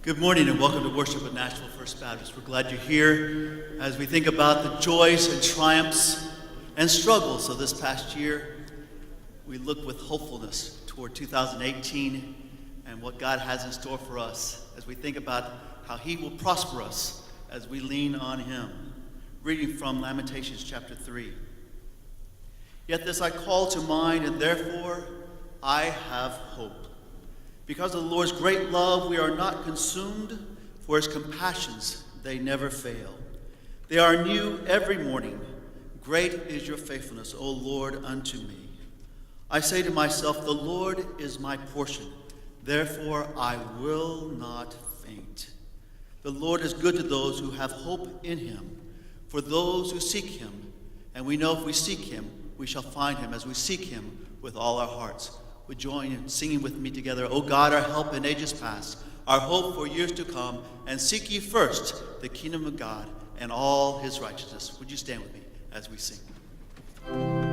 Good morning and welcome to worship at Nashville First Baptist. We're glad you're here as we think about the joys and triumphs and struggles of this past year. We look with hopefulness toward 2018 and what God has in store for us as we think about how He will prosper us as we lean on Him. Reading from Lamentations chapter 3. Yet this I call to mind, and therefore I have hope. Because of the Lord's great love, we are not consumed, for His compassions, they never fail. They are new every morning. Great is your faithfulness, O Lord, unto me. I say to myself, the Lord is my portion. Therefore I will not faint. The Lord is good to those who have hope in Him, for those who seek Him. And we know if we seek Him, we shall find Him as we seek Him with all our hearts. Would join in singing with me together, O God, our help in ages past, our hope for years to come, and seek ye first the kingdom of God and all His righteousness. Would you stand with me as we sing? Oh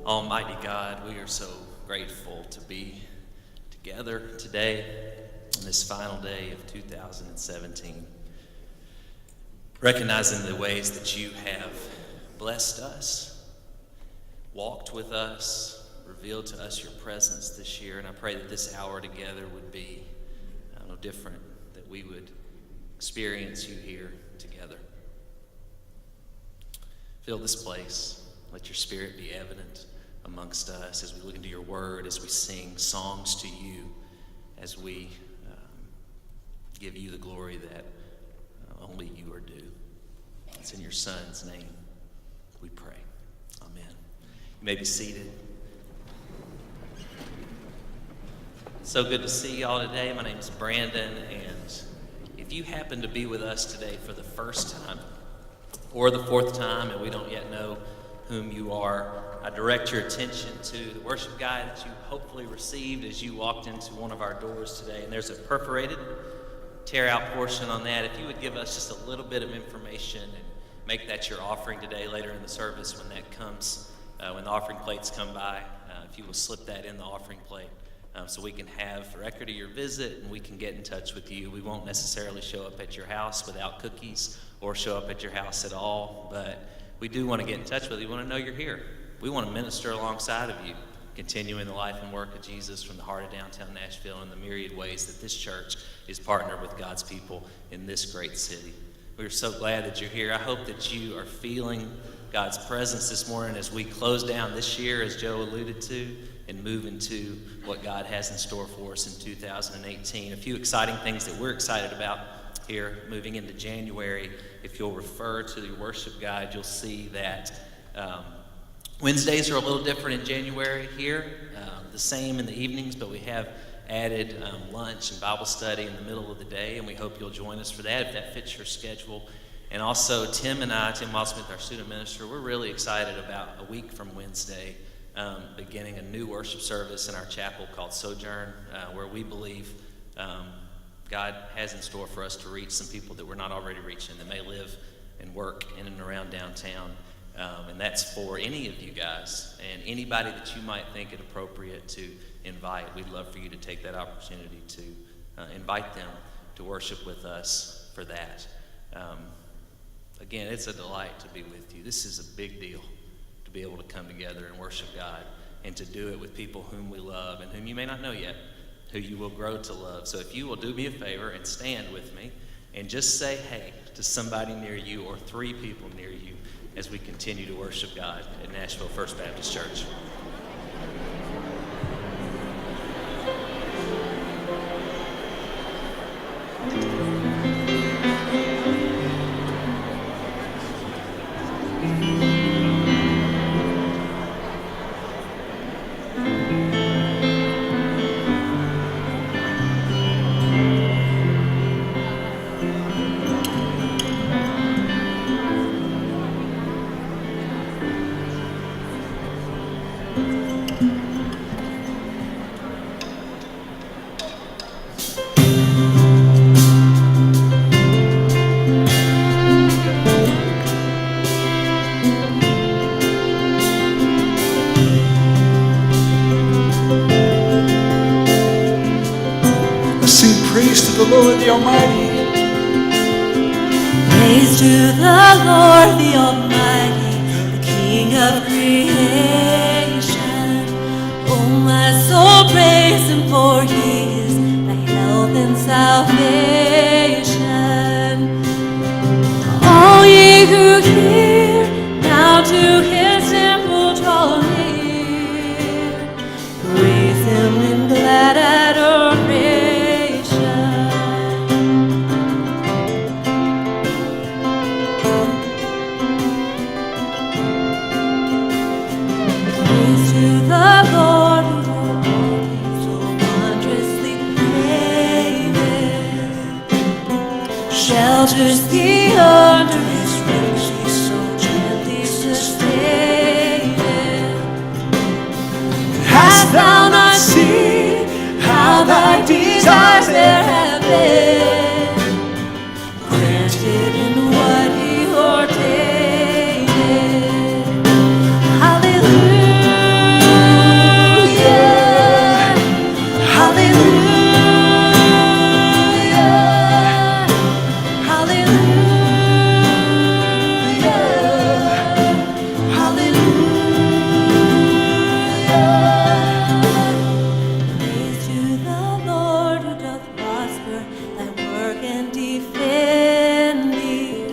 Almighty God, we are so grateful to be together today on this final day of 2017, recognizing the ways that you have blessed us, walked with us, revealed to us your presence this year. And I pray that this hour together would be no different, that we would experience you here together. Fill this place. Let your spirit be evident amongst us as we look into your word, as we sing songs to you, as we give you the glory that only you are due. It's in your Son's name we pray. Amen. You may be seated. So good to see y'all today. My name is Brandon, and if you happen to be with us today for the first time or the fourth time and we don't yet know whom you are, I direct your attention to the worship guide that you hopefully received as you walked into one of our doors today. And there's a perforated tear-out portion on that. If you would give us just a little bit of information and make that your offering today later in the service when that comes, when the offering plates come by, if you will slip that in the offering plate so we can have a record of your visit and we can get in touch with you. We won't necessarily show up at your house without cookies or show up at your house at all, but we do want to get in touch with you. We want to know you're here. We want to minister alongside of you, continuing the life and work of Jesus from the heart of downtown Nashville in the myriad ways that this church is partnered with God's people in this great city. We're so glad that you're here. I hope that you are feeling God's presence this morning as we close down this year, as Joe alluded to, and move into what God has in store for us in 2018. A few exciting things that we're excited about here moving into January. If you'll refer to the worship guide, you'll see that Wednesdays are a little different in January here, the same in the evenings, but we have added lunch and Bible study in the middle of the day, and we hope you'll join us for that if that fits your schedule. And also Tim Wildsmith, our student minister, we're really excited about a week from Wednesday beginning a new worship service in our chapel called Sojourn, where we believe God has in store for us to reach some people that we're not already reaching, that may live and work in and around downtown. And that's for any of you guys and anybody that you might think it appropriate to invite. We'd love for you to take that opportunity to invite them to worship with us for that. Again, it's a delight to be with you. This is a big deal to be able to come together and worship God and to do it with people whom we love and whom you may not know yet, who you will grow to love. So if you will do me a favor and stand with me and just say hey to somebody near you or three people near you as we continue to worship God at Nashville First Baptist Church. Praise to the Lord the Almighty. Praise to the Lord the Almighty, the King of creation. Oh, my soul, praise Him, for He is thy health and salvation. All ye who hear, now to His temple draw near. Praise Him in glad adoration. Shelters thee under His wings, He so gently sustaineth. Hast thou not seen how thy desires there have been granted in what He ordained? Hallelujah. and defend me.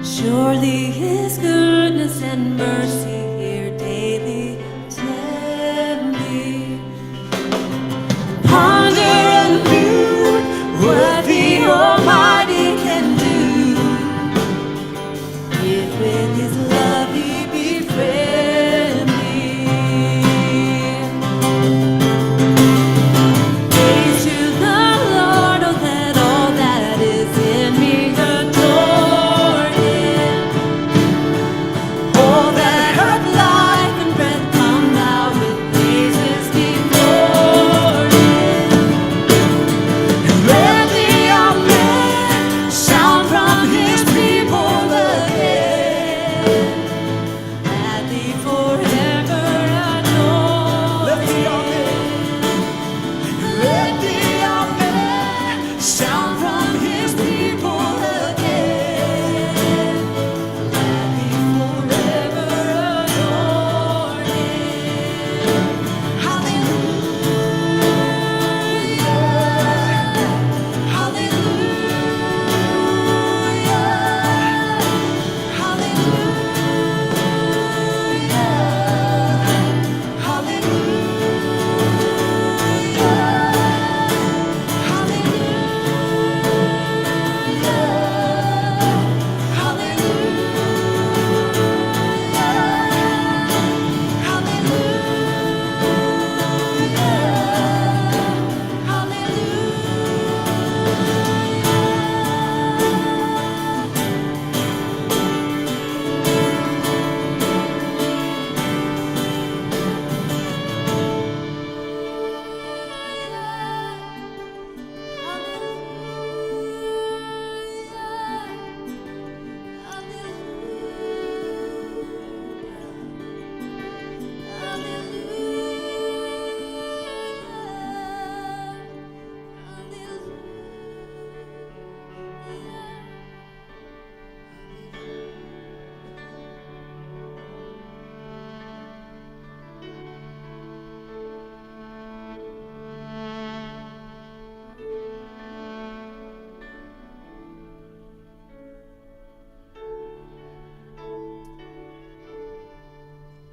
Surely his goodness and mercy here daily tend me. Ponder and view what the Almighty can do, if with his love he befriend me. Praise to the Lord, oh let all that is in me adore him. All that hath life and breath, come thou with praises before him. Let the amen sound from his people again, gladly forever adore Let the him. Let the amen sound from his people again, gladly forever adore him. Hallelujah, hallelujah,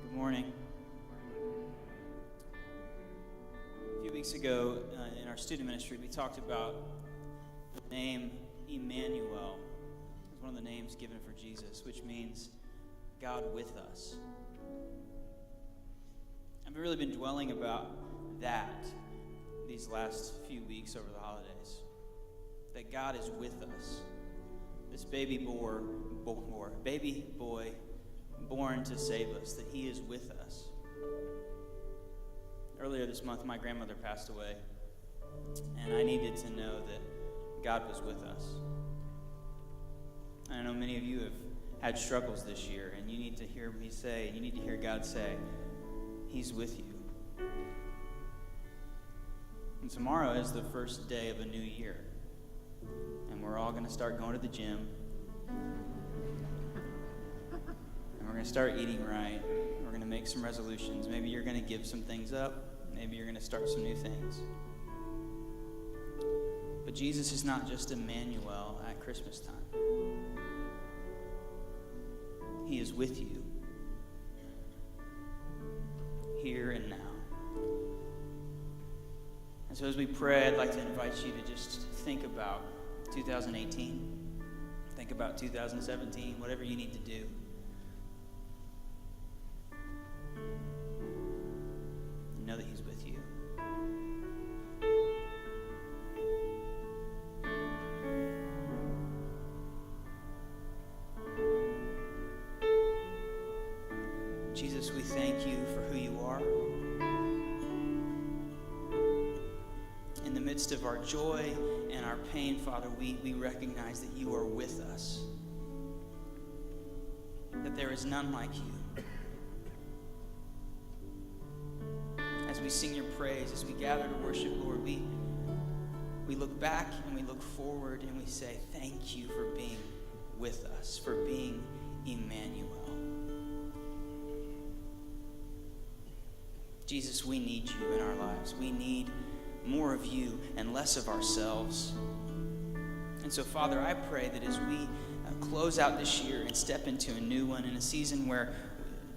Good morning. A few weeks ago in our student ministry, we talked about the name Emmanuel. It's one of the names given for Jesus, which means God with us. I've really been dwelling about that these last few weeks over the holidays. That God is with us. This baby boy born to save us, that he is with us. Earlier this month, my grandmother passed away, and I needed to know that God was with us. I know many of you have had struggles this year, and you need to hear me say, you need to hear God say, he's with you. And tomorrow is the first day of a new year, and we're all going to start going to the gym. And we're going to start eating right. We're going to make some resolutions. Maybe you're going to give some things up. Maybe you're going to start some new things. But Jesus is not just Emmanuel at Christmas time. He is with you, here and now. And so as we pray, I'd like to invite you to just think about 2018. Think about 2017, whatever you need to do. Know that he's with you. Jesus, we thank you for who you are. In the midst of our joy and our pain, Father, we recognize that you are with us. That there is none like you. As we sing your praise, as we gather to worship, Lord, we look back and we look forward and we say, thank you for being with us, for being Emmanuel. Jesus, we need you in our lives. We need more of you and less of ourselves. And so, Father, I pray that as we close out this year and step into a new one, in a season where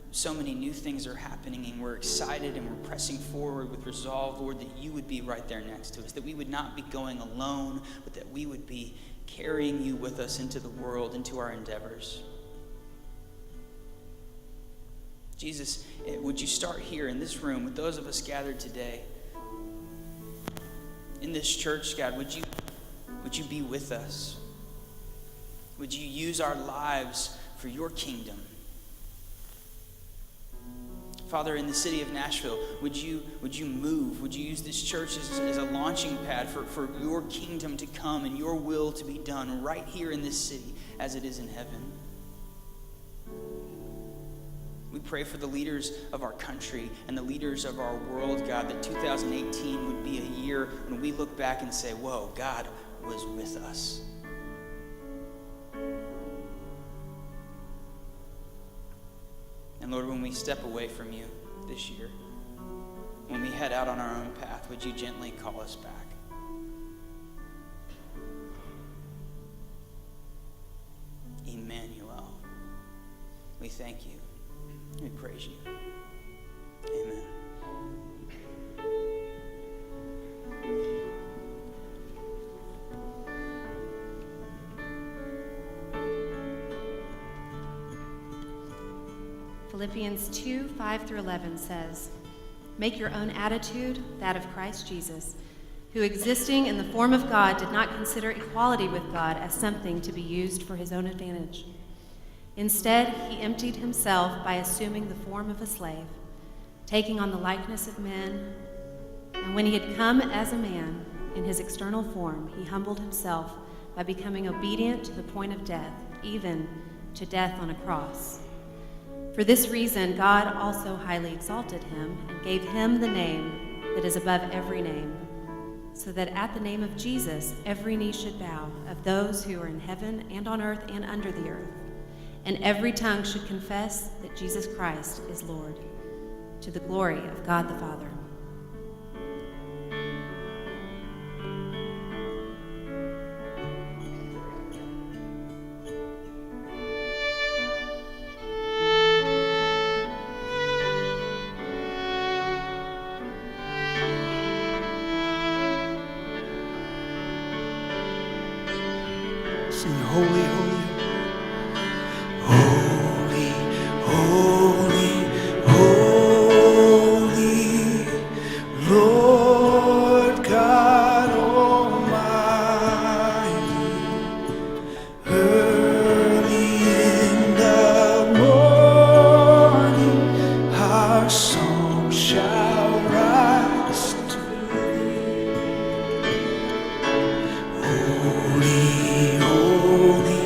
so many new things are happening and we're excited and we're pressing forward with resolve, Lord, that you would be right there next to us, that we would not be going alone, but that we would be carrying you with us into the world, into our endeavors. Jesus, would you start here in this room with those of us gathered today? In this church, God, would you be with us? Would you use our lives for your kingdom? Father, in the city of Nashville, would you move? Would you use this church as a launching pad for your kingdom to come and your will to be done right here in this city as it is in heaven? We pray for the leaders of our country and the leaders of our world, God, that 2018 would be a year when we look back and say, whoa, God was with us. And Lord, when we step away from you this year, when we head out on our own path, would you gently call us back? Emmanuel, we thank you. We praise you. Amen. Philippians 2:5-11 says, "Make your own attitude that of Christ Jesus, who existing in the form of God did not consider equality with God as something to be used for his own advantage. Instead, he emptied himself by assuming the form of a slave, taking on the likeness of men, and when he had come as a man in his external form, he humbled himself by becoming obedient to the point of death, even to death on a cross. For this reason, God also highly exalted him and gave him the name that is above every name, so that at the name of Jesus every knee should bow, of those who are in heaven and on earth and under the earth, and every tongue should confess that Jesus Christ is Lord, to the glory of God the Father." Sing holy, holy, holy, holy, holy, Lord God Almighty. Early in the morning, our song shall rise to thee. Holy, holy,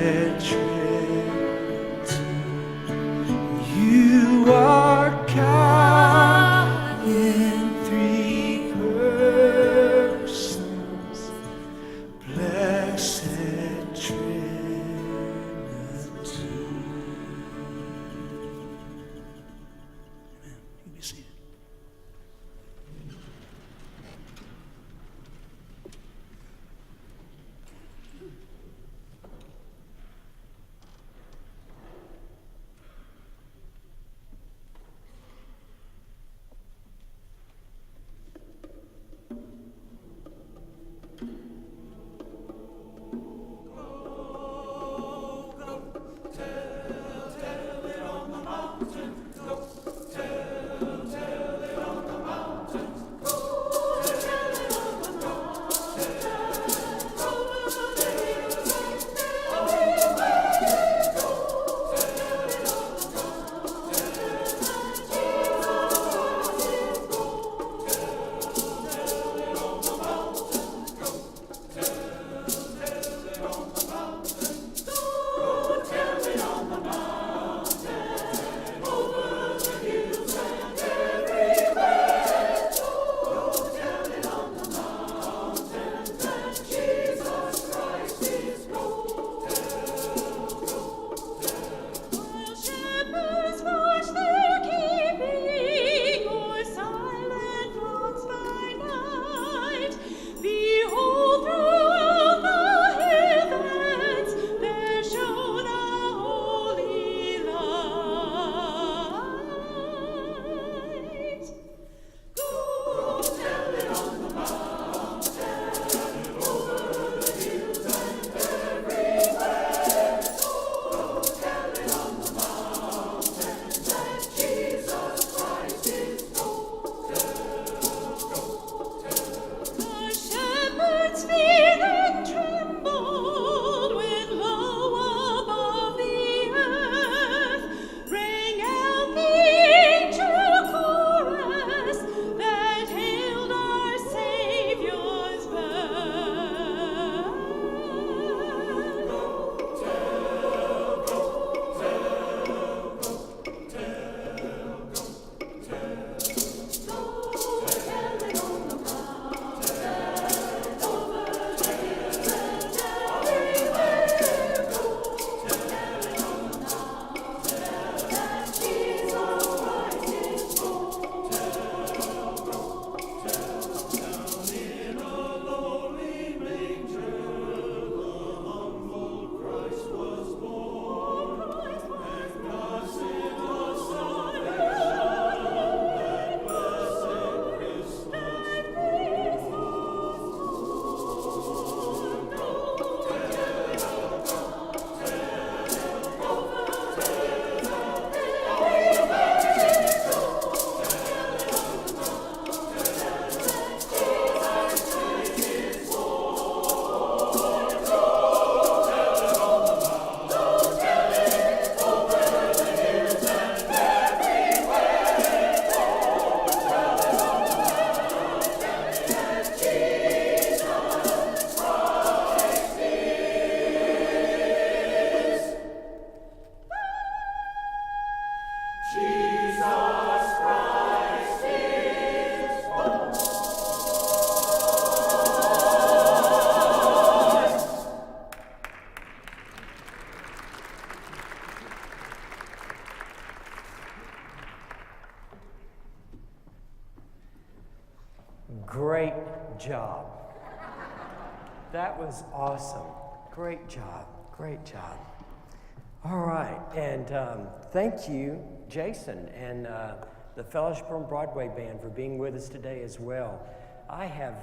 Trinity. You are God in three persons, blessed Trinity. Amen. You can be seated. Shepherds watch their keeping, or silent flocks by night. Behold, throughout the heavens there shone a holy light. Go tell it on the mountain, over the hills and everywhere. Go tell it on the mountain that Jesus Christ is born. The shepherds feared and trembled when low above the earth rang out the angel chorus that hailed our Savior's birth. Great job. That was awesome. Great job. Great job. All right. And thank you, Jason, and the Fellowship on Broadway Band for being with us today as well. I have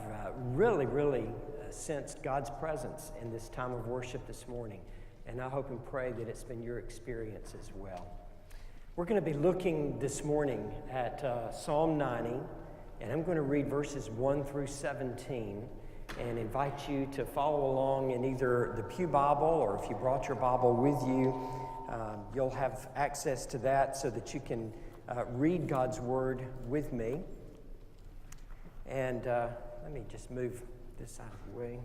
really sensed God's presence in this time of worship this morning, and I hope and pray that it's been your experience as well. We're going to be looking this morning at Psalm 90, and I'm going to read verses 1 through 17 and invite you to follow along in either the Pew Bible, or if you brought your Bible with you, you'll have access to that so that you can read God's Word with me. And let me just move this out of the way.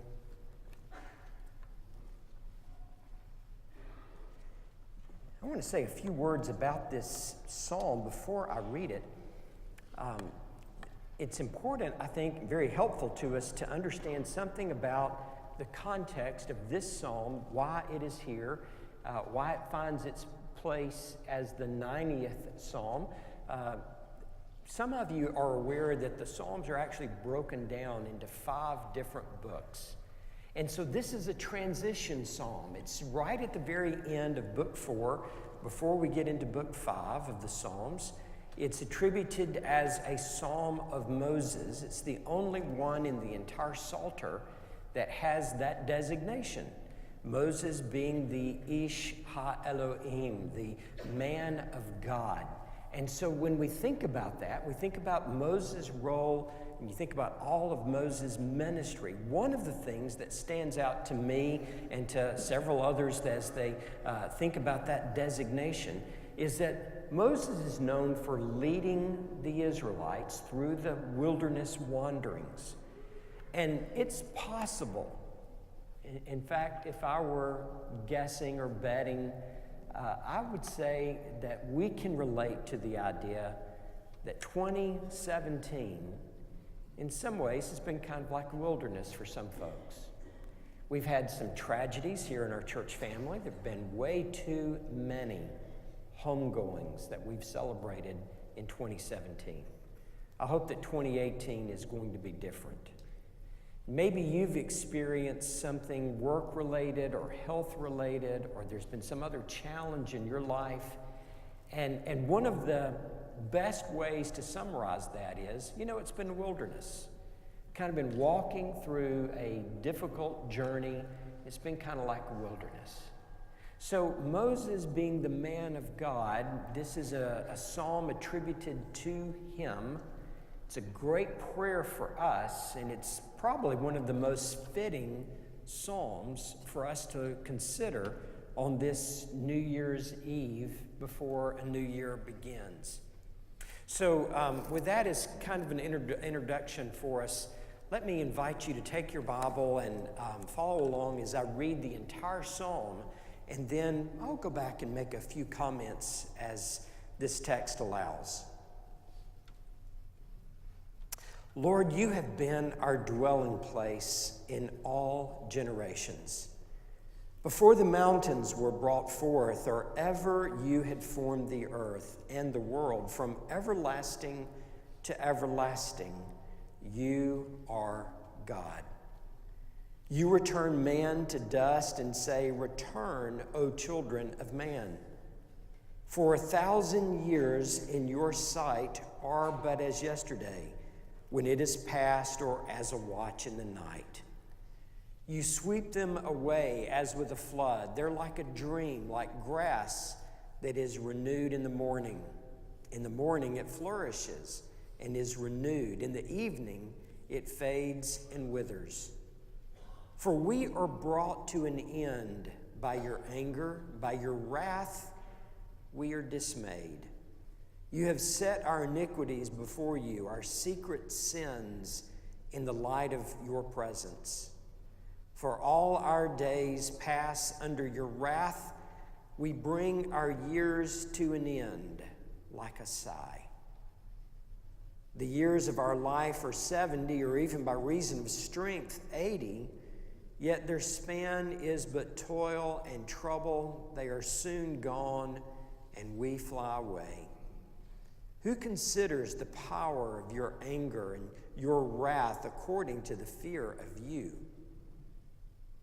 want to say a few words about this psalm before I read it. It's important, I think, very helpful to us to understand something about the context of this psalm, why it is here, why it finds its place as the 90th psalm. Some of you are aware that the Psalms are actually broken down into 5 different books. And so this is a transition psalm. It's right at the very end of book 4, before we get into book 5 of the Psalms. It's attributed as a psalm of Moses. It's the only one in the entire Psalter that has that designation. Moses being the Ish Ha-Elohim, the man of God. And so when we think about that, we think about Moses' role, and you think about all of Moses' ministry. One of the things that stands out to me and to several others as they think about that designation is that Moses is known for leading the Israelites through the wilderness wanderings. And it's possible, in fact, if I were guessing or betting, I would say that we can relate to the idea that 2017, in some ways, has been kind of like a wilderness for some folks. We've had some tragedies here in our church family. There have been way too many homegoings that we've celebrated in 2017. I hope that 2018 is going to be different. Maybe you've experienced something work-related or health-related, or there's been some other challenge in your life. And one of the best ways to summarize that is, it's been a wilderness. Kind of been walking through a difficult journey. It's been kind of like a wilderness. So Moses being the man of God, this is a psalm attributed to him. It's a great prayer for us, and it's probably one of the most fitting psalms for us to consider on this New Year's Eve before a new year begins. So with that as kind of an introduction for us, let me invite you to take your Bible and follow along as I read the entire psalm, and then I'll go back and make a few comments as this text allows. Lord, you have been our dwelling place in all generations. Before the mountains were brought forth, or ever you had formed the earth and the world, from everlasting to everlasting, you are God. You return man to dust and say, "Return, O children of man." For 1,000 years in your sight are but as yesterday, when it is past, or as a watch in the night. You sweep them away as with a flood. They're like a dream, like grass that is renewed in the morning. In the morning it flourishes and is renewed. In the evening it fades and withers. For we are brought to an end by your anger, by your wrath we are dismayed. You have set our iniquities before you, our secret sins in the light of your presence. For all our days pass under your wrath. We bring our years to an end like a sigh. The years of our life are 70, or even by reason of strength, 80, yet their span is but toil and trouble. They are soon gone, and we fly away. Who considers the power of your anger and your wrath according to the fear of you?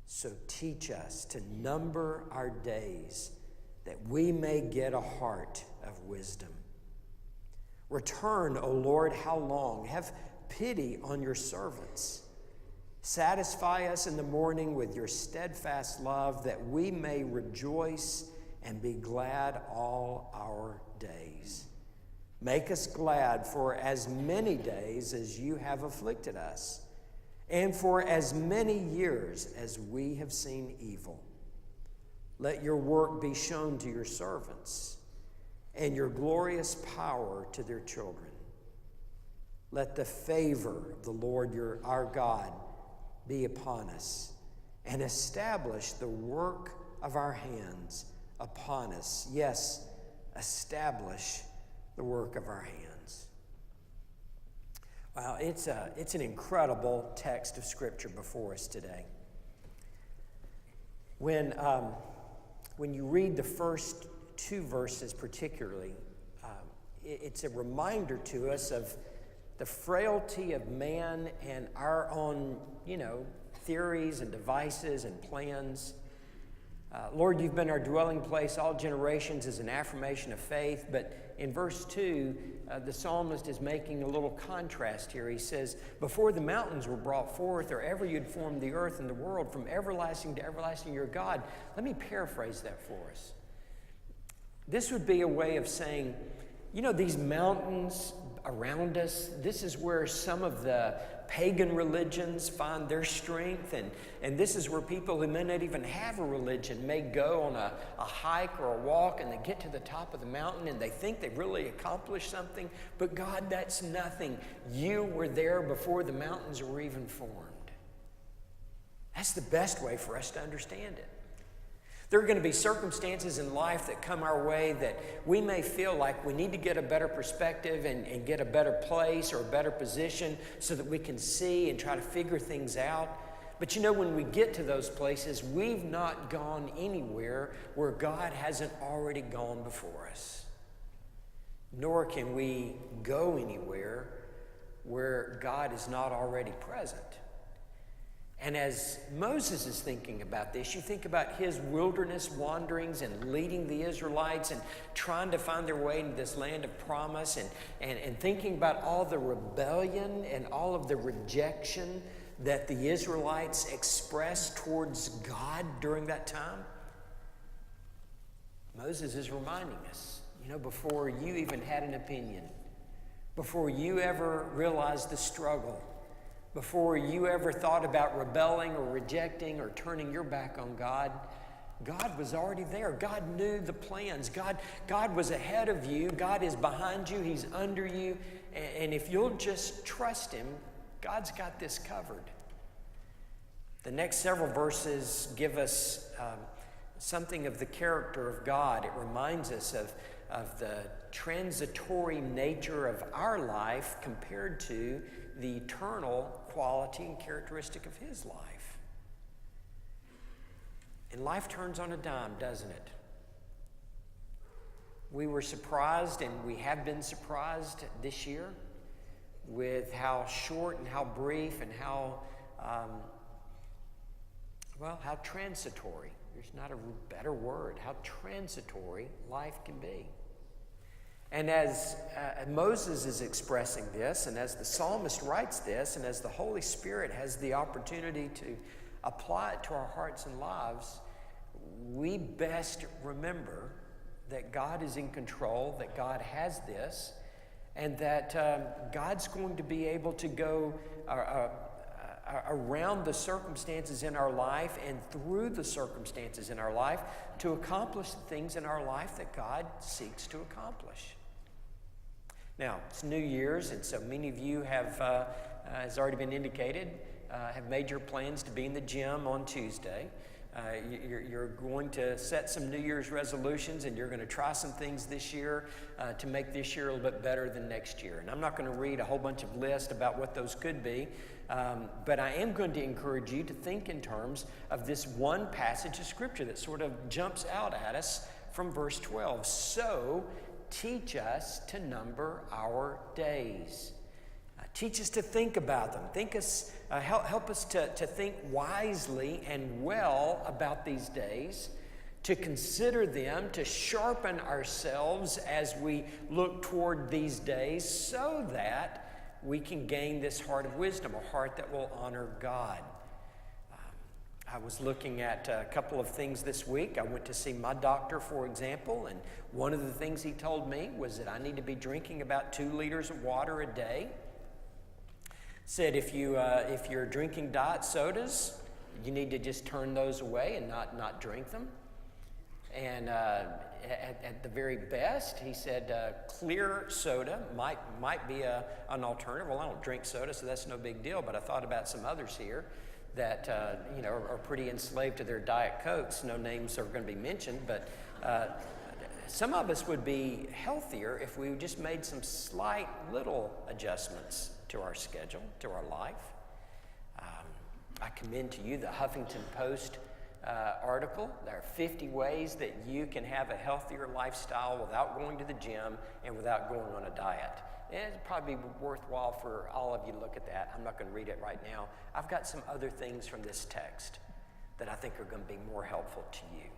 So teach us to number our days, that we may get a heart of wisdom. Return, O Lord, how long? Have pity on your servants. Satisfy us in the morning with your steadfast love, that we may rejoice and be glad all our days. Make us glad for as many days as you have afflicted us, and for as many years as we have seen evil. Let your work be shown to your servants, and your glorious power to their children. Let the favor of the Lord our God be upon us, and establish the work of our hands upon us. Yes, establish the work of our hands. Wow, it's an incredible text of Scripture before us today. When you read the first two verses particularly, it's a reminder to us of the frailty of man and our own, theories and devices and plans. Lord, you've been our dwelling place all generations as an affirmation of faith. But in verse 2, the psalmist is making a little contrast here. He says, before the mountains were brought forth, or ever you'd formed the earth and the world, from everlasting to everlasting, you're God. Let me paraphrase that for us. This would be a way of saying, these mountains around us, this is where some of the pagan religions find their strength, and this is where people who may not even have a religion may go on a hike or a walk, and they get to the top of the mountain and they think they've really accomplished something. But God, that's nothing. You were there before the mountains were even formed. That's the best way for us to understand it. There are going to be circumstances in life that come our way that we may feel like we need to get a better perspective and get a better place or a better position so that we can see and try to figure things out. But when we get to those places, we've not gone anywhere where God hasn't already gone before us. Nor can we go anywhere where God is not already present. And as Moses is thinking about this, you think about his wilderness wanderings and leading the Israelites and trying to find their way into this land of promise and thinking about all the rebellion and all of the rejection that the Israelites expressed towards God during that time. Moses is reminding us, before you even had an opinion, before you ever realized the struggle, before you ever thought about rebelling or rejecting or turning your back on God, God was already there. God knew the plans. God was ahead of you. God is behind you. He's under you. And if you'll just trust Him, God's got this covered. The next several verses give us something of the character of God. It reminds us of the transitory nature of our life compared to the eternal quality and characteristic of His life. And life turns on a dime, doesn't it? We were surprised, and we have been surprised this year with how short and how brief and how transitory. There's not a better word. How transitory life can be. And as Moses is expressing this, and as the psalmist writes this, and as the Holy Spirit has the opportunity to apply it to our hearts and lives, we best remember that God is in control, that God has this, and that God's going to be able to go around the circumstances in our life and through the circumstances in our life to accomplish the things in our life that God seeks to accomplish. Now, it's New Year's, and so many of you have, has already been indicated, have made your plans to be in the gym on Tuesday. You're going to set some New Year's resolutions, and you're going to try some things this year to make this year a little bit better than next year. And I'm not going to read a whole bunch of lists about what those could be, but I am going to encourage you to think in terms of this one passage of Scripture that sort of jumps out at us from verse 12. So, teach us to number our days. Teach us to think about them. Help us to think wisely and well about these days, to consider them, to sharpen ourselves as we look toward these days so that we can gain this heart of wisdom, a heart that will honor God. I was looking at a couple of things this week. I went to see my doctor, for example, and one of the things he told me was that I need to be drinking about 2 liters of water a day. Said if you're drinking diet sodas, you need to just turn those away and not drink them. And at the very best, he said clear soda might be an alternative. Well, I don't drink soda, so that's no big deal, but I thought about some others here. that are pretty enslaved to their Diet Cokes. No names are going to be mentioned, but some of us would be healthier if we just made some slight little adjustments to our schedule, to our life. I commend to you the Huffington Post article. There are 50 ways that you can have a healthier lifestyle without going to the gym and without going on a diet. And it'd probably be worthwhile for all of you to look at that. I'm not going to read it right now. I've got some other things from this text that I think are going to be more helpful to you.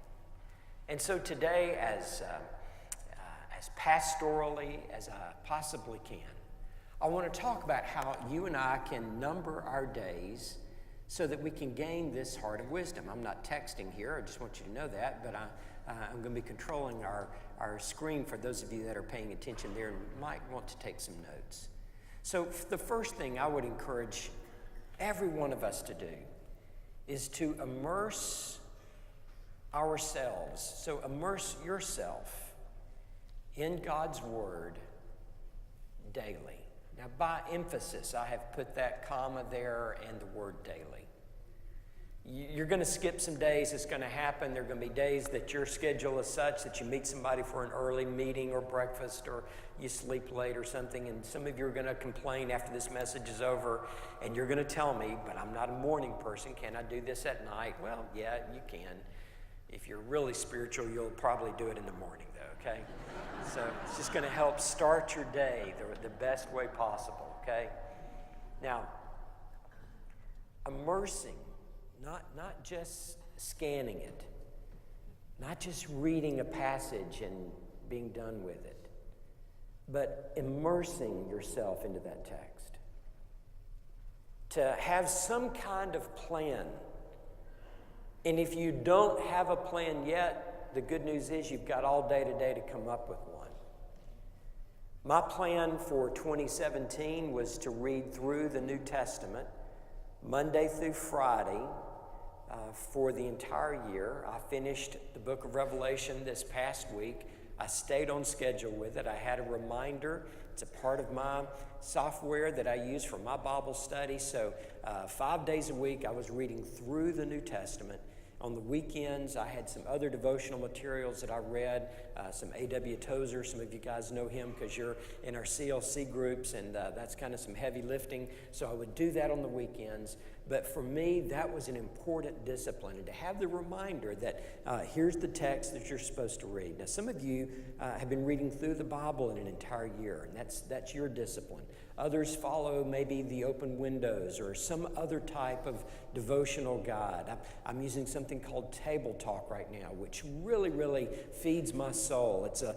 And so today, as pastorally as I possibly can, I want to talk about how you and I can number our days so that we can gain this heart of wisdom. I'm not texting here, I just want you to know that, but I'm going to be controlling our screen for those of you that are paying attention there and might want to take some notes. So the first thing I would encourage every one of us to do is to immerse ourselves. So immerse yourself in God's Word daily. Now, by emphasis, I have put that comma there and the word daily. You're going to skip some days. It's going to happen. There are going to be days that your schedule is such that you meet somebody for an early meeting or breakfast, or you sleep late or something, and some of you are going to complain after this message is over, and you're going to tell me, but I'm not a morning person. Can I do this at night? Well, yeah, you can. If you're really spiritual, you'll probably do it in the morning, though, okay? So it's just going to help start your day the best way possible, okay? Now, immersing, not just scanning it, not just reading a passage and being done with it, but immersing yourself into that text. To have some kind of plan. And if you don't have a plan yet, the good news is you've got all day today to come up with one. My plan for 2017 was to read through the New Testament Monday through Friday for the entire year. I finished the book of Revelation this past week. I stayed on schedule with it. I had a reminder. It's a part of my software that I use for my Bible study. So 5 days a week I was reading through the New Testament. On the weekends, I had some other devotional materials that I read, some A.W. Tozer. Some of you guys know him because you're in our CLC groups, and that's kind of some heavy lifting. So I would do that on the weekends. But for me, that was an important discipline. And to have the reminder that here's the text that you're supposed to read. Now, some of you have been reading through the Bible in an entire year, and that's your discipline. Others follow maybe the open windows or some other type of devotional guide. I'm using something called Table Talk right now, which really, really feeds my soul. It's a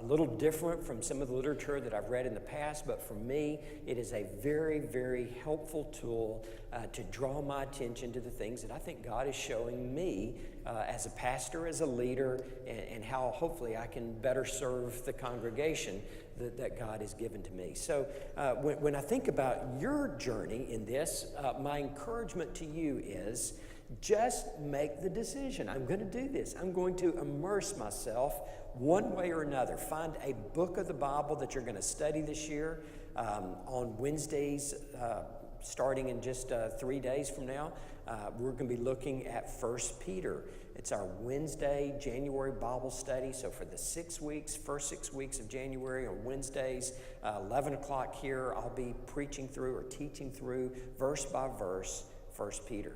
little different from some of the literature that I've read in the past, but for me, it is a very, very helpful tool to draw my attention to the things that I think God is showing me as a pastor, as a leader, and how hopefully I can better serve the congregation that God has given to me. So when I think about your journey in this, my encouragement to you is just make the decision. I'm going to do this. I'm going to immerse myself one way or another. Find a book of the Bible that you're going to study this year on Wednesdays. Starting in just 3 days from now, we're going to be looking at 1 Peter. It's our Wednesday, January Bible study. So for the first 6 weeks of January on Wednesdays, 11 o'clock here, I'll be preaching through or teaching through verse by verse 1 Peter.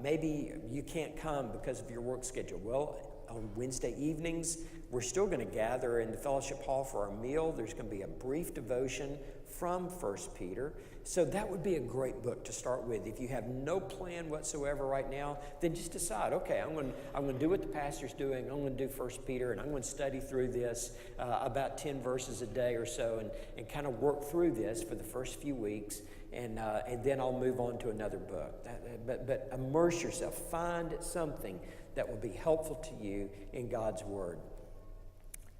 Maybe you can't come because of your work schedule. Well, on Wednesday evenings, we're still going to gather in the fellowship hall for our meal. There's going to be a brief devotion from 1 Peter. So that would be a great book to start with. If you have no plan whatsoever right now, then just decide, okay, I'm going to do what the pastor's doing. I'm going to do 1 Peter, and I'm going to study through this about 10 verses a day or so and kind of work through this for the first few weeks, and then I'll move on to another book. But immerse yourself. Find something that will be helpful to you in God's Word.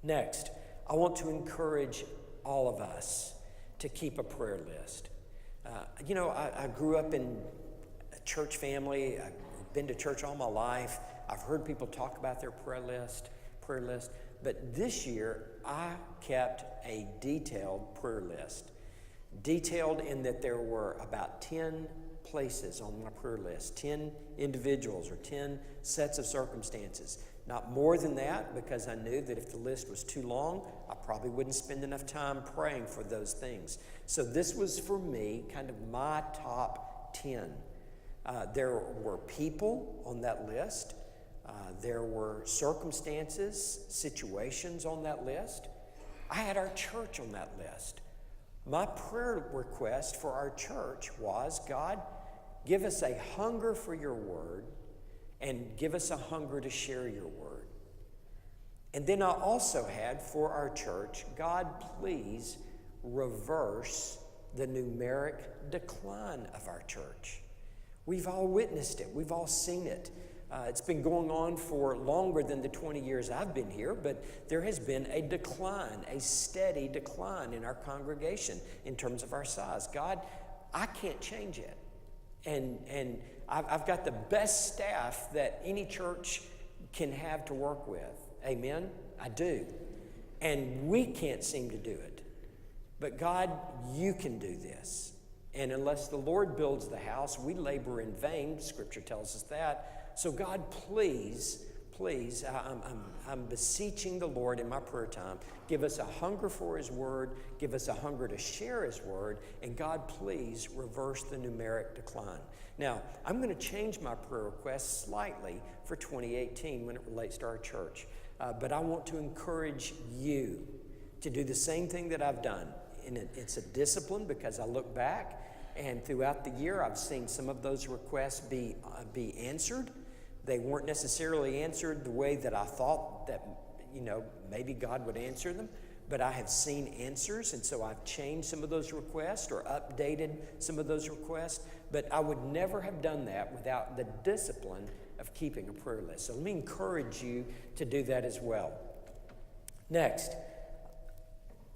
Next, I want to encourage all of us to keep a prayer list. I grew up in a church family. I've been to church all my life. I've heard people talk about their prayer list. But this year, I kept a detailed prayer list. Detailed in that there were about 10 places on my prayer list, 10 individuals or 10 sets of circumstances. Not more than that, because I knew that if the list was too long, I probably wouldn't spend enough time praying for those things. So this was for me kind of my top 10. There were people on that list. There were circumstances, situations on that list. I had our church on that list. My prayer request for our church was, God, give us a hunger for your word and give us a hunger to share your word. And then I also had for our church, God, please reverse the numeric decline of our church. We've all witnessed it. We've all seen it. It's been going on for longer than the 20 years I've been here, but there has been a decline, a steady decline in our congregation in terms of our size. God, I can't change it. And I've got the best staff that any church can have to work with. Amen? I do. And we can't seem to do it. But God, you can do this. And unless the Lord builds the house, we labor in vain. Scripture tells us that. So God, please, I'm beseeching the Lord in my prayer time. Give us a hunger for His Word. Give us a hunger to share His Word. And God, please reverse the numeric decline. Now, I'm going to change my prayer request slightly for 2018 when it relates to our church. But I want to encourage you to do the same thing that I've done. And it's a discipline because I look back and throughout the year I've seen some of those requests be answered. They weren't necessarily answered the way that I thought that, maybe God would answer them, but I have seen answers, and so I've changed some of those requests or updated some of those requests, but I would never have done that without the discipline of keeping a prayer list. So let me encourage you to do that as well. Next,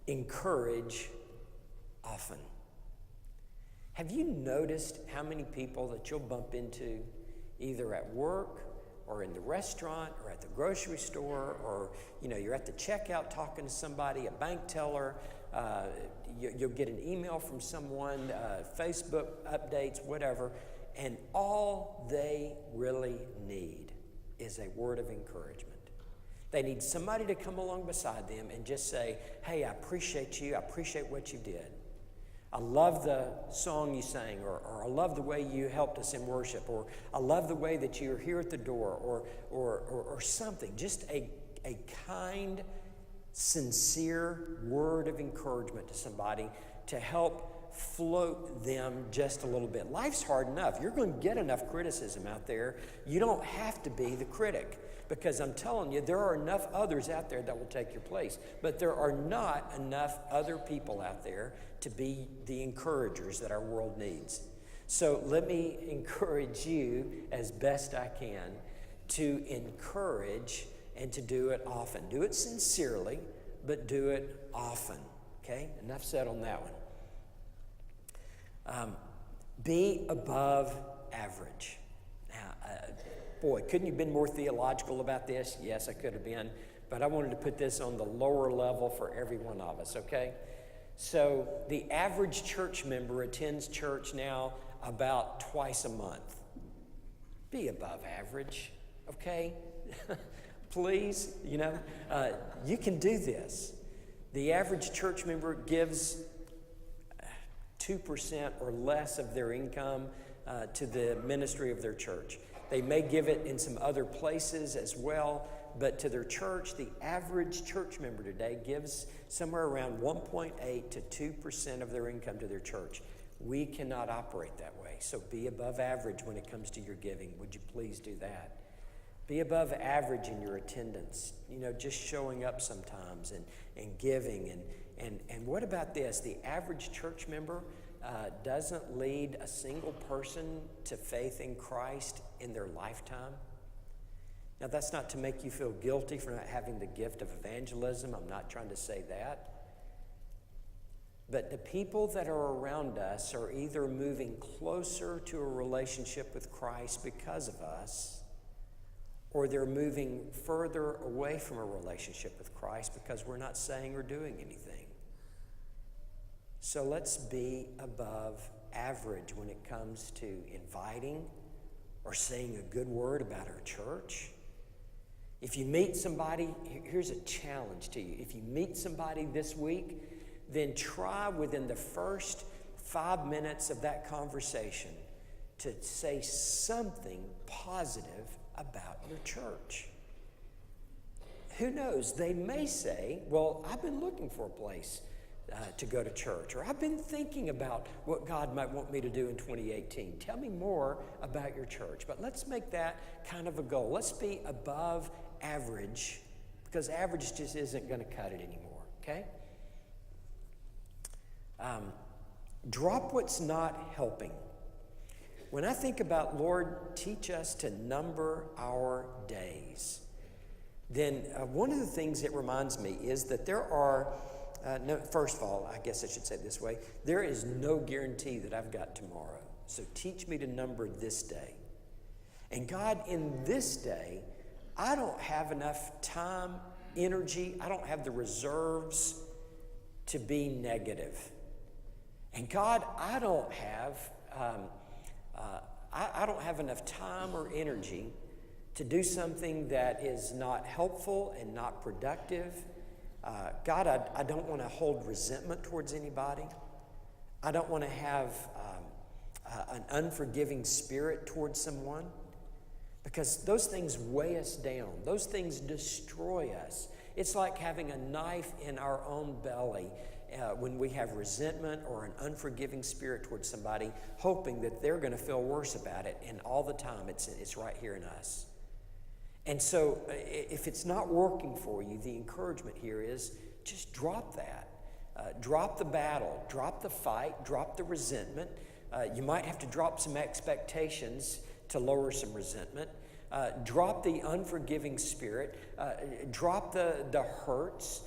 encourage often. Have you noticed how many people that you'll bump into either at work or in the restaurant or at the grocery store or, you're at the checkout talking to somebody, a bank teller, you'll get an email from someone, Facebook updates, whatever, and all they really need is a word of encouragement. They need somebody to come along beside them and just say, hey, I appreciate you. I appreciate what you did. I love the song you sang, or I love the way you helped us in worship, or I love the way that you're here at the door, or something. Just a kind, sincere word of encouragement to somebody to help float them just a little bit. Life's hard enough. You're going to get enough criticism out there. You don't have to be the critic, because I'm telling you, there are enough others out there that will take your place. But there are not enough other people out there to be the encouragers that our world needs. So let me encourage you as best I can to encourage and to do it often. Do it sincerely, but do it often. Okay? Enough said on that one. Be above average. Now, boy, couldn't you have been more theological about this? Yes, I could have been. But I wanted to put this on the lower level for every one of us, okay? So the average church member attends church now about twice a month. Be above average, okay? Please, you can do this. The average church member gives 2% or less of their income to the ministry of their church. They may give it in some other places as well, but to their church, the average church member today gives somewhere around 1.8 to 2% of their income to their church. We cannot operate that way, so be above average when it comes to your giving. Would you please do that? Be above average in your attendance, just showing up sometimes and giving. And what about this? The average church member doesn't lead a single person to faith in Christ in their lifetime. Now, that's not to make you feel guilty for not having the gift of evangelism. I'm not trying to say that. But the people that are around us are either moving closer to a relationship with Christ because of us, or they're moving further away from a relationship with Christ because we're not saying or doing anything. So let's be above average when it comes to inviting or saying a good word about our church. If you meet somebody, here's a challenge to you. If you meet somebody this week, then try within the first 5 minutes of that conversation to say something positive about your church. Who knows? They may say, well, I've been looking for a place to go to church, or I've been thinking about what God might want me to do in 2018. Tell me more about your church. But let's make that kind of a goal. Let's be above average, because average just isn't going to cut it anymore, okay? Drop what's not helping. When I think about, Lord, teach us to number our days, then one of the things it reminds me is that there are, first of all, I guess I should say it this way, there is no guarantee that I've got tomorrow. So teach me to number this day. And God, in this day, I don't have enough time, energy, I don't have the reserves to be negative. And God, I don't have enough time or energy to do something that is not helpful and not productive. God, I don't want to hold resentment towards anybody. I don't want to have an unforgiving spirit towards someone, because those things weigh us down. Those things destroy us. It's like having a knife in our own belly when we have resentment or an unforgiving spirit towards somebody, hoping that they're going to feel worse about it, and all the time it's right here in us. And so if it's not working for you, the encouragement here is just drop that. Drop the battle, drop the fight, drop the resentment. You might have to drop some expectations to lower some resentment. Drop the unforgiving spirit. Drop the hurts.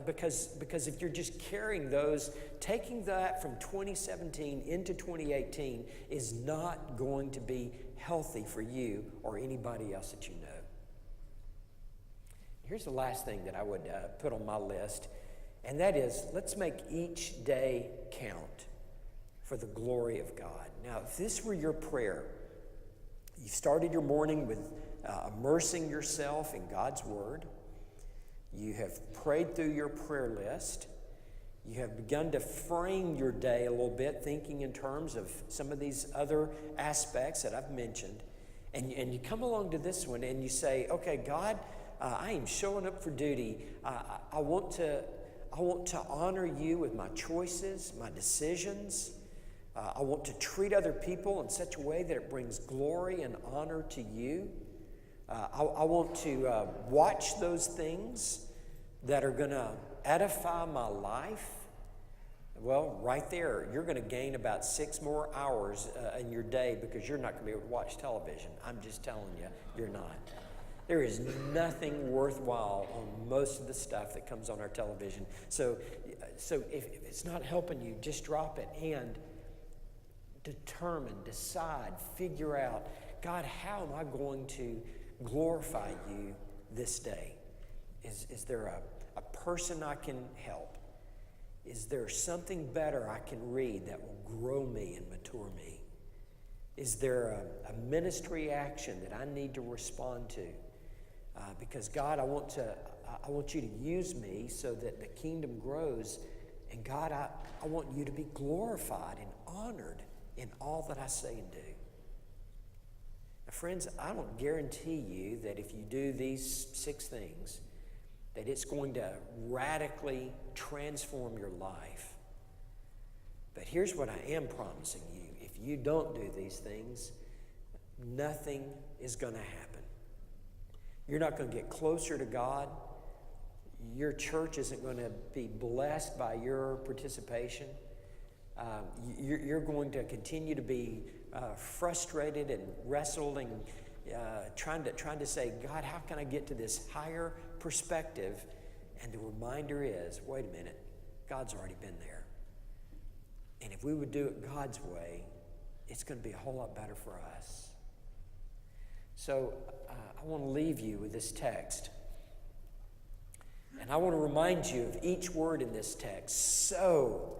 Because if you're just carrying those, taking that from 2017 into 2018 is not going to be healthy for you or anybody else that you know. Here's the last thing that I would put on my list, and that is, let's make each day count for the glory of God. Now, if this were your prayer, you started your morning with immersing yourself in God's Word. You have prayed through your prayer list. You have begun to frame your day a little bit, thinking in terms of some of these other aspects that I've mentioned. And you come along to this one and you say, okay, God, I am showing up for duty. I want to honor you with my choices, my decisions. I want to treat other people in such a way that it brings glory and honor to you. I want to watch those things that are going to edify my life. Well, right there, you're going to gain about 6 more hours in your day, because you're not going to be able to watch television. I'm just telling you, you're not. There is nothing worthwhile on most of the stuff that comes on our television. So if it's not helping you, just drop it and determine, decide, figure out, God, how am I going to glorify you this day? Is there a person I can help? Is there something better I can read that will grow me and mature me? Is there a ministry action that I need to respond to? Because God, I want you to use me so that the kingdom grows. And God, I want you to be glorified and honored in all that I say and do. Now, friends, I don't guarantee you that if you do these 6 things, that it's going to radically transform your life. But here's what I am promising you. If you don't do these things, nothing is going to happen. You're not going to get closer to God. Your church isn't going to be blessed by your participation. You're going to continue to be frustrated and wrestled and trying to say, God, how can I get to this higher perspective? And the reminder is, wait a minute, God's already been there. And if we would do it God's way, it's going to be a whole lot better for us. So I want to leave you with this text. And I want to remind you of each word in this text. So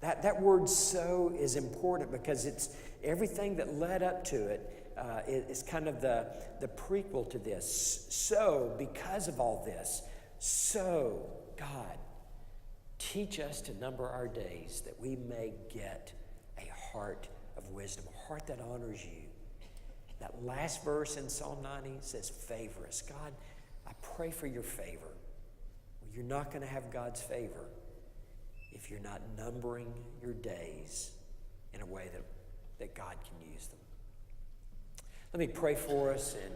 That word "so" is important because it's everything that led up to it is kind of the prequel to this. So, because of all this, so, God, teach us to number our days that we may get a heart of wisdom, a heart that honors you. That last verse in Psalm 90 says, favor us. God, I pray for your favor. Well, you're not going to have God's favor if you're not numbering your days in a way that God can use them. Let me pray for us and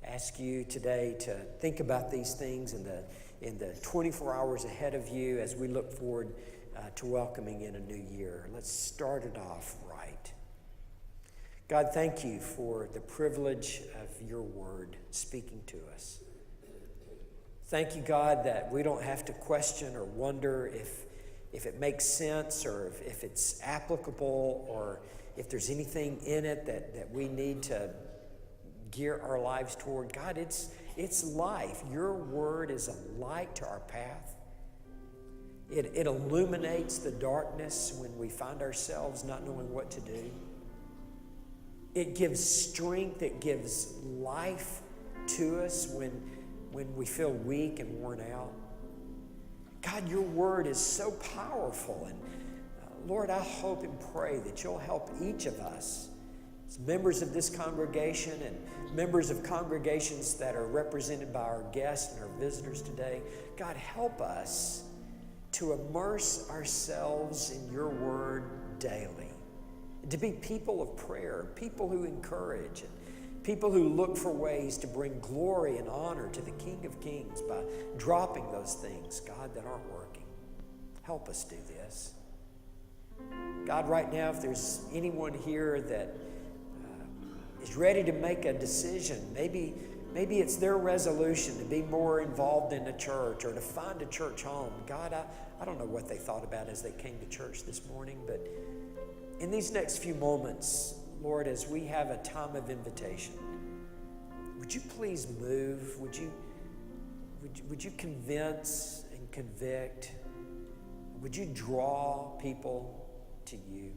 ask you today to think about these things in the 24 hours ahead of you as we look forward to welcoming in a new year. Let's start it off right. God, thank you for the privilege of your word speaking to us. Thank you, God, that we don't have to question or wonder if it makes sense or if it's applicable or if there's anything in it that we need to gear our lives toward. God, it's life. Your word is a light to our path. It illuminates the darkness when we find ourselves not knowing what to do. It gives strength. It gives life to us when we feel weak and worn out. God, your word is so powerful. And Lord, I hope and pray that you'll help each of us as members of this congregation and members of congregations that are represented by our guests and our visitors today. God, help us to immerse ourselves in your word daily. And to be people of prayer, people who encourage, and people who look for ways to bring glory and honor to the King of Kings by dropping those things, God, that aren't working. Help us do this. God, right now, if there's anyone here that is ready to make a decision, maybe it's their resolution to be more involved in the church or to find a church home. God, I don't know what they thought about as they came to church this morning, but in these next few moments, Lord, as we have a time of invitation, would you please move? Would you convince and convict? Would you draw people to you?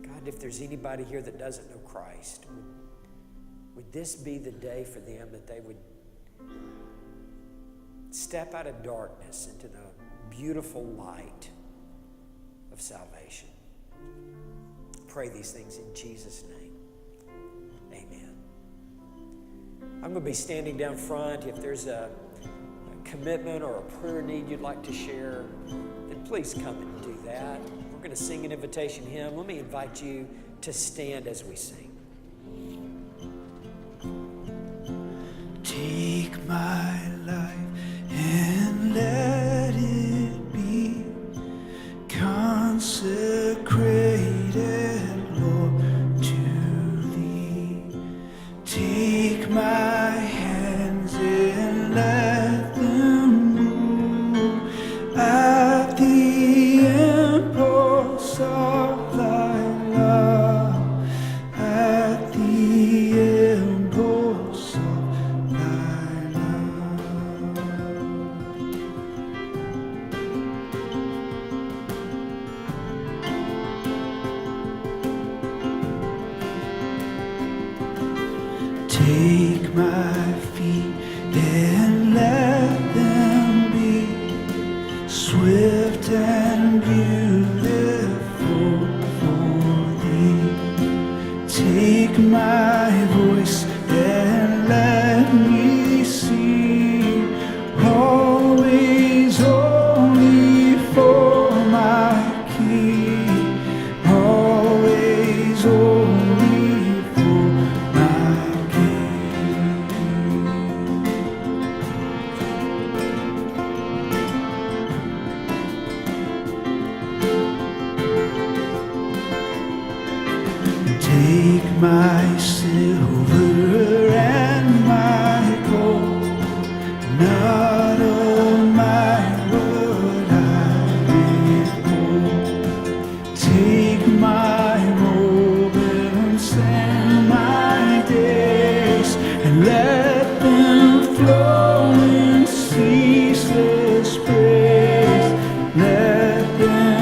God, if there's anybody here that doesn't know Christ, would this be the day for them that they would step out of darkness into the beautiful light of salvation? Pray these things in Jesus' name. Amen. I'm going to be standing down front. If there's a commitment or a prayer need you'd like to share, then please come and do that. We're going to sing an invitation hymn. Let me invite you to stand as we sing. Take my life and let it be consecrated, Lord, to thee. Take my hands and let them move at the impulse of thy love, at the impulse of thy love. Take my feet and let them be swift and beautiful for thee. Take my voice and let me sing, always only for my King, always only for my King. Take my silver and my gold, not of my word I withhold. Take my moments and my days, and let them flow in ceaseless praise. Let them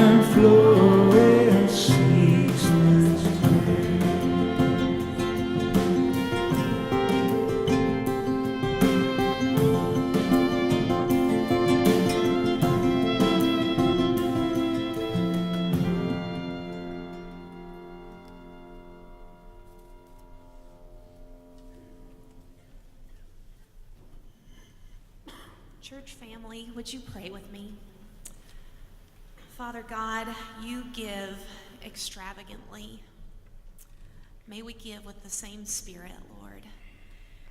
Church family, would you pray with me? Father God, you give extravagantly. May we give with the same spirit, Lord.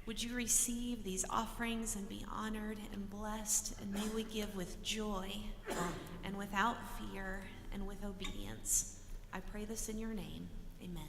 Would you receive these offerings and be honored and blessed, and may we give with joy and without fear and with obedience. I pray this in your name. Amen.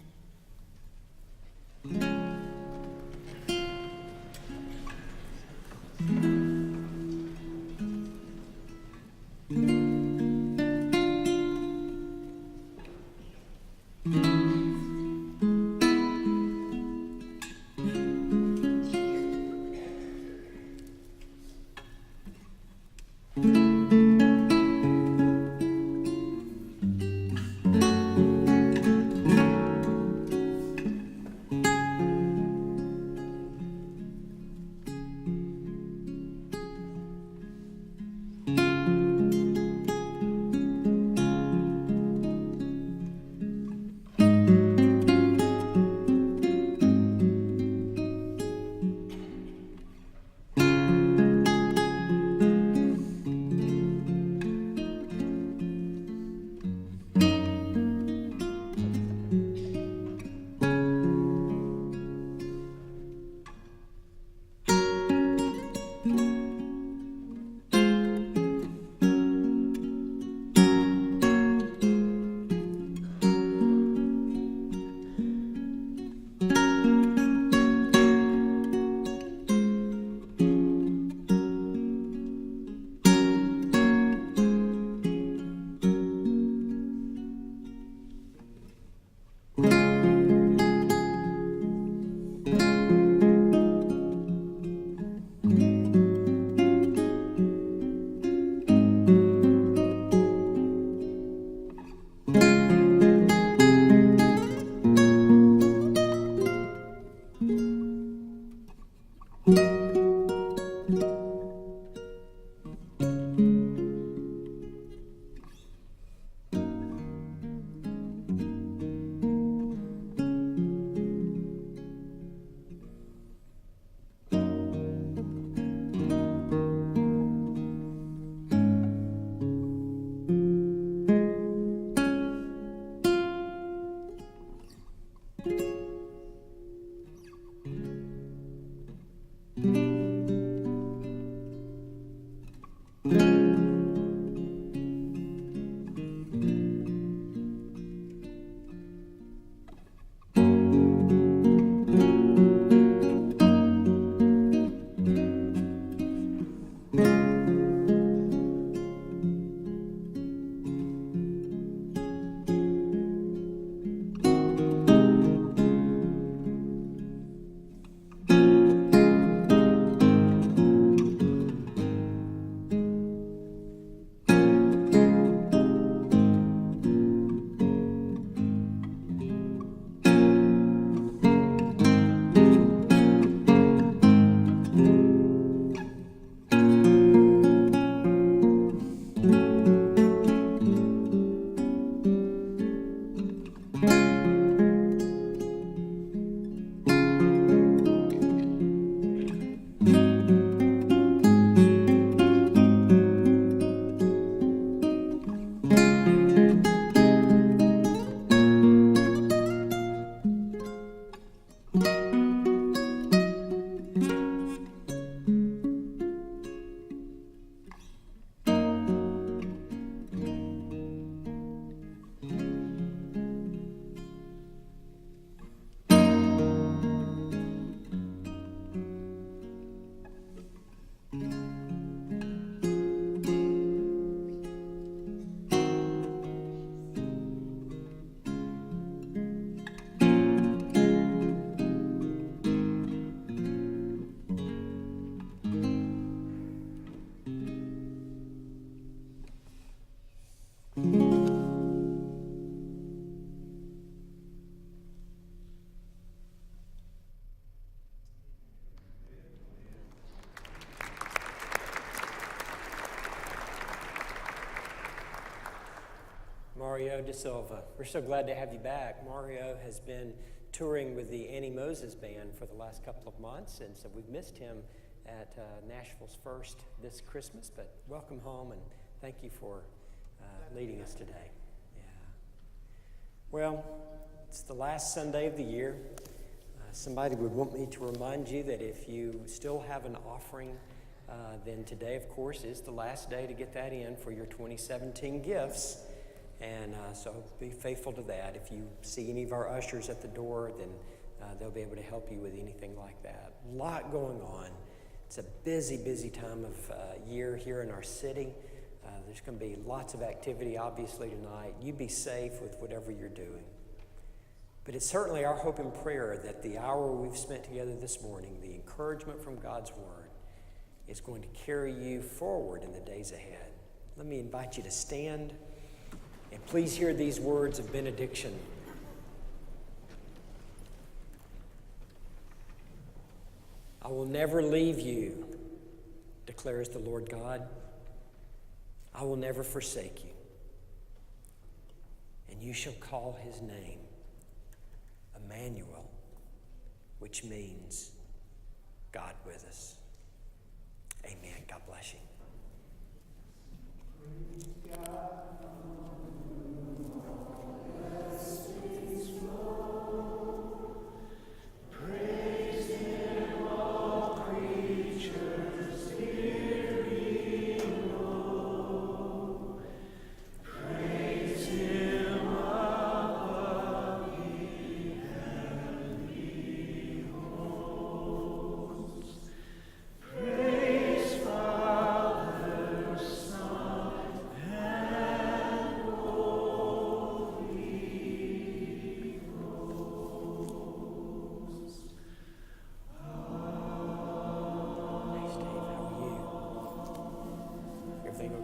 Mario De Silva. We're so glad to have you back. Mario has been touring with the Annie Moses Band for the last couple of months, and so we've missed him at Nashville's First this Christmas, but welcome home and thank you for leading us today. Yeah. Well, it's the last Sunday of the year. Somebody would want me to remind you that if you still have an offering, then today, of course, is the last day to get that in for your 2017 gifts. And so be faithful to that. If you see any of our ushers at the door, then they'll be able to help you with anything like that. A lot going on. It's a busy, busy time of year here in our city. There's going to be lots of activity, obviously, tonight. You be safe with whatever you're doing. But it's certainly our hope and prayer that the hour we've spent together this morning, the encouragement from God's Word, is going to carry you forward in the days ahead. Let me invite you to stand and please hear these words of benediction. I will never leave you, declares the Lord God. I will never forsake you. And you shall call his name Emmanuel, which means God with us. Amen. God bless you.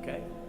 Okay.